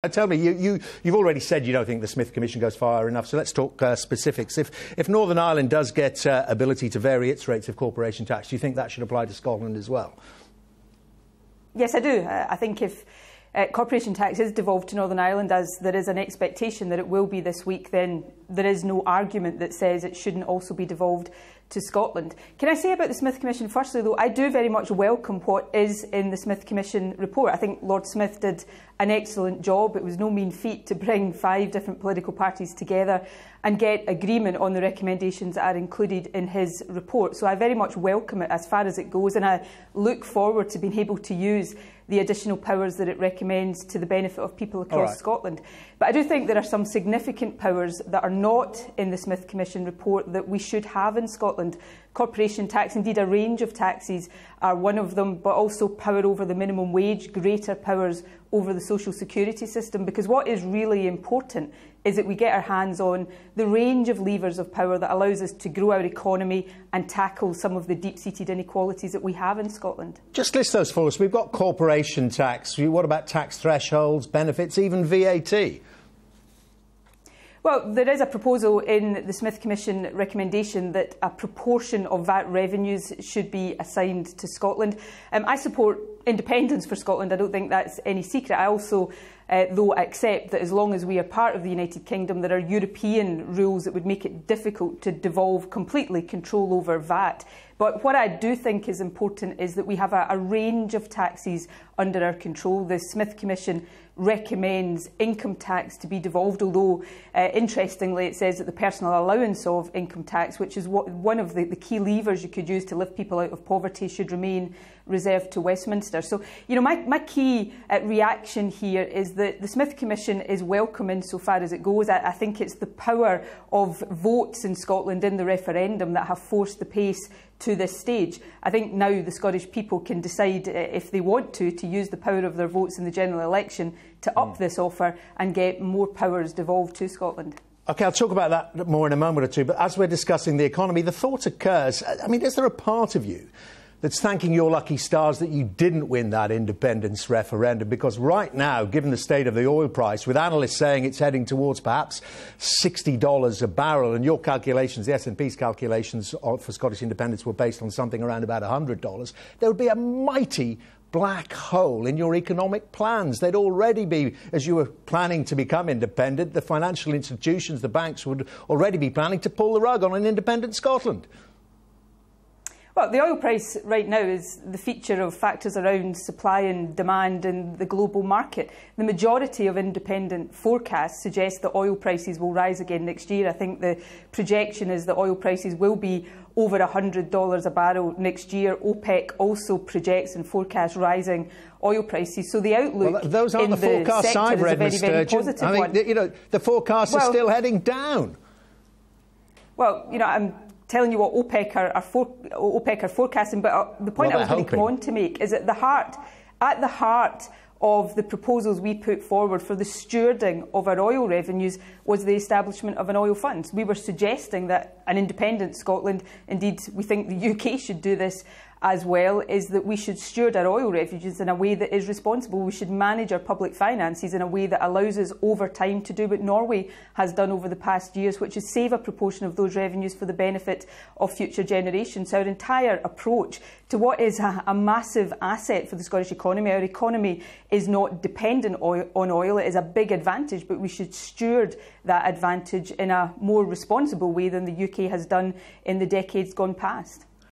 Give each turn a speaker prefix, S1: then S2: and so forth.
S1: Tell me, you've already said you don't think the Smith Commission goes far enough, so let's talk specifics. If Northern Ireland does get ability to vary its rates of corporation tax, do you think that should apply to Scotland as well?
S2: Yes, I do. I think if corporation tax is devolved to Northern Ireland, as there is an expectation that it will be this week, then there is no argument that says it shouldn't also be devolved to Scotland. Can I say about the Smith Commission, firstly, though, I do very much welcome what is in the Smith Commission report. I think Lord Smith did an excellent job. It was no mean feat to bring 5 different political parties together and get agreement on the recommendations that are included in his report. So I very much welcome it as far as it goes, and I look forward to being able to use the additional powers that it recommends to the benefit of people across Scotland. But I do think there are some significant powers that are not in the Smith Commission report that we should have in Scotland. Corporation tax, indeed a range of taxes, are one of them, but also power over the minimum wage, greater powers over the social security system, because what is really important is that we get our hands on the range of levers of power that allows us to grow our economy and tackle some of the deep-seated inequalities that we have in Scotland. Just
S1: list those for us. We've got corporation tax. What about tax thresholds, benefits, even VAT?
S2: Well, there is a proposal in the Smith Commission recommendation that a proportion of VAT revenues should be assigned to Scotland. I support independence for Scotland. I don't think that's any secret. I also, though, accept that as long as we are part of the United Kingdom, there are European rules that would make it difficult to devolve completely control over VAT. But what I do think is important is that we have a range of taxes under our control. The Smith Commission recommends income tax to be devolved, although interestingly it says that the personal allowance of income tax, which is one of the key levers you could use to lift people out of poverty, should remain reserved to Westminster. So, you know, my key reaction here is that the Smith Commission is welcome insofar as it goes. I think it's the power of votes in Scotland in the referendum that have forced the pace to this stage. I think now the Scottish people can decide if they want to use the power of their votes in the general election to up this offer and get more powers devolved to Scotland.
S1: OK, I'll talk about that more in a moment or two, but as we're discussing the economy, the thought occurs, I mean, is there a part of you that's thanking your lucky stars that you didn't win that independence referendum? Because right now, given the state of the oil price, with analysts saying it's heading towards perhaps $60 a barrel, and your calculations, the SNP's calculations for Scottish independence were based on something around about $100, there would be a mighty black hole in your economic plans. They'd already be, as you were planning to become independent, the financial institutions, the banks would already be planning to pull the rug on an independent Scotland.
S2: Well, the oil price right now is the feature of factors around supply and demand in the global market. The majority of independent forecasts suggest that oil prices will rise again next year. I think the projection is that oil prices will be over $100 a barrel next year. OPEC also projects and forecasts rising oil prices. So the outlook
S1: those aren't
S2: in
S1: the forecasts I've read, Ms Sturgeon. I think you know, the forecasts are still heading down.
S2: Well, you know, I'm telling you what OPEC are forecasting, but the point I was going to come on to make is at the heart of the proposals we put forward for the stewarding of our oil revenues was the establishment of an oil fund. We were suggesting that an independent Scotland, indeed we think the UK should do this as well, is that we should steward our oil revenues in a way that is responsible. We should manage our public finances in a way that allows us over time to do what Norway has done over the past years, which is save a proportion of those revenues for the benefit of future generations. Our entire approach to what is a massive asset for the Scottish economy. Our economy is not dependent on oil. It is a big advantage, but we should steward that advantage in a more responsible way than the UK has done in the decades gone past.